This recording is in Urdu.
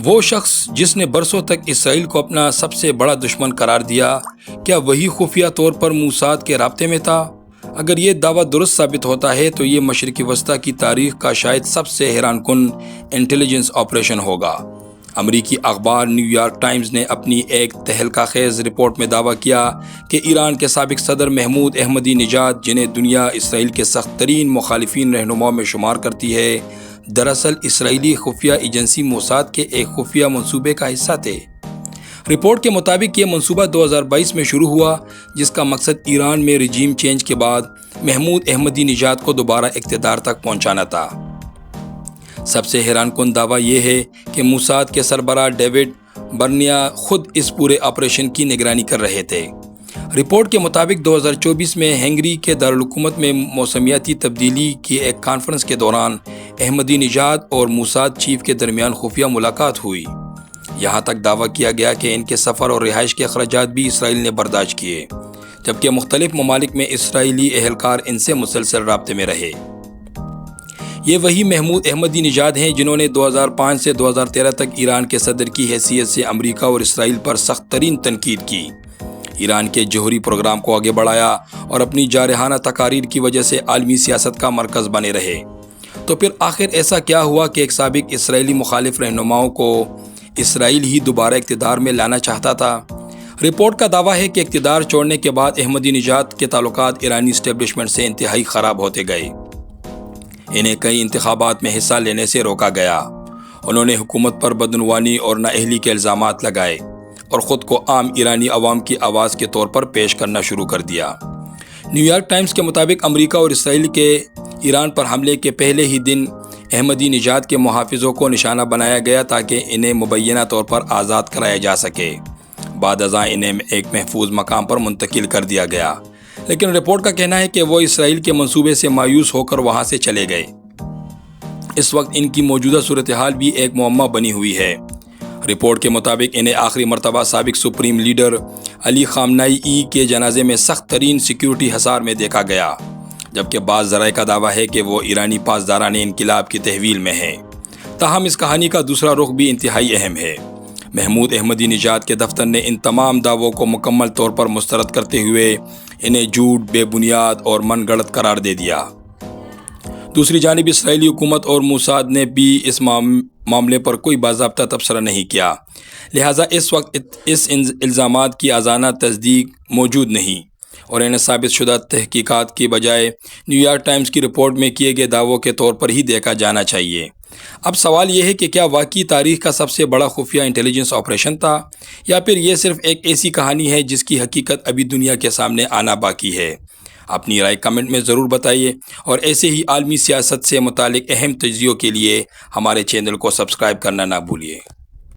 وہ شخص جس نے برسوں تک اسرائیل کو اپنا سب سے بڑا دشمن قرار دیا، کیا وہی خفیہ طور پر موساد کے رابطے میں تھا؟ اگر یہ دعویٰ درست ثابت ہوتا ہے تو یہ مشرقی وسطی کی تاریخ کا شاید سب سے حیران کن انٹیلیجنس آپریشن ہوگا۔ امریکی اخبار نیو یارک ٹائمز نے اپنی ایک تہلکہ خیز رپورٹ میں دعویٰ کیا کہ ایران کے سابق صدر محمود احمدی نژاد، جنہیں دنیا اسرائیل کے سخت ترین مخالفین رہنماؤں میں شمار کرتی ہے، دراصل اسرائیلی خفیہ ایجنسی موساد کے ایک خفیہ منصوبے کا حصہ تھے۔ رپورٹ کے مطابق یہ منصوبہ 2022 میں شروع ہوا، جس کا مقصد ایران میں رجیم چینج کے بعد محمود احمدی نژاد کو دوبارہ اقتدار تک پہنچانا تھا۔ سب سے حیران کن دعویٰ یہ ہے کہ موساد کے سربراہ ڈیوڈ برنیا خود اس پورے آپریشن کی نگرانی کر رہے تھے۔ رپورٹ کے مطابق 2024 میں ہنگری کے دارالحکومت میں موسمیاتی تبدیلی کی ایک کانفرنس کے دوران احمدی نژاد اور موساد چیف کے درمیان خفیہ ملاقات ہوئی۔ یہاں تک دعویٰ کیا گیا کہ ان کے سفر اور رہائش کے اخراجات بھی اسرائیل نے برداشت کیے، جبکہ مختلف ممالک میں اسرائیلی اہلکار ان سے مسلسل رابطے میں رہے۔ یہ وہی محمود احمدی نژاد ہیں جنہوں نے 2005 سے 2013 تک ایران کے صدر کی حیثیت سے امریکہ اور اسرائیل پر سخت ترین تنقید کی، ایران کے جوہری پروگرام کو آگے بڑھایا اور اپنی جارحانہ تقاریر کی وجہ سے عالمی سیاست کا مرکز بنے رہے۔ تو پھر آخر ایسا کیا ہوا کہ ایک سابق اسرائیلی مخالف رہنماؤں کو اسرائیل ہی دوبارہ اقتدار میں لانا چاہتا تھا؟ رپورٹ کا دعویٰ ہے کہ اقتدار چھوڑنے کے بعد احمدی نژاد کے تعلقات ایرانی اسٹیبلشمنٹ سے انتہائی خراب ہوتے گئے۔ انہیں کئی انتخابات میں حصہ لینے سے روکا گیا، انہوں نے حکومت پر بدعنوانی اور نااہلی کے الزامات لگائے اور خود کو عام ایرانی عوام کی آواز کے طور پر پیش کرنا شروع کر دیا۔ نیو یارک ٹائمز کے مطابق امریکہ اور اسرائیل کے ایران پر حملے کے پہلے ہی دن احمدی نژاد کے محافظوں کو نشانہ بنایا گیا تاکہ انہیں مبینہ طور پر آزاد کرایا جا سکے۔ بعد ازاں انہیں ایک محفوظ مقام پر منتقل کر دیا گیا، لیکن رپورٹ کا کہنا ہے کہ وہ اسرائیل کے منصوبے سے مایوس ہو کر وہاں سے چلے گئے۔ اس وقت ان کی موجودہ صورتحال بھی ایک معمہ بنی ہوئی ہے۔ رپورٹ کے مطابق انہیں آخری مرتبہ سابق سپریم لیڈر علی خامنائی کے جنازے میں سخت ترین سیکیورٹی حصار میں دیکھا گیا، جبکہ بعض ذرائع کا دعویٰ ہے کہ وہ ایرانی پاسداران انقلاب کی تحویل میں ہیں۔ تاہم اس کہانی کا دوسرا رخ بھی انتہائی اہم ہے۔ محمود احمدی نژاد کے دفتر نے ان تمام دعووں کو مکمل طور پر مسترد کرتے ہوئے انہیں جھوٹ، بے بنیاد اور من گڑت قرار دے دیا۔ دوسری جانب اسرائیلی حکومت اور موساد نے بھی اس معاملے پر کوئی باضابطہ تبصرہ نہیں کیا، لہٰذا اس وقت اس الزامات کی ازانہ تصدیق موجود نہیں اور انہیں ثابت شدہ تحقیقات کی بجائے نیو یارک ٹائمز کی رپورٹ میں کیے گئے دعووں کے طور پر ہی دیکھا جانا چاہیے۔ اب سوال یہ ہے کہ کیا واقعی تاریخ کا سب سے بڑا خفیہ انٹیلیجنس آپریشن تھا، یا پھر یہ صرف ایک ایسی کہانی ہے جس کی حقیقت ابھی دنیا کے سامنے آنا باقی ہے؟ اپنی رائے کمنٹ میں ضرور بتائیے، اور ایسے ہی عالمی سیاست سے متعلق اہم تجزیوں کے لیے ہمارے چینل کو سبسکرائب کرنا نہ بھولیے۔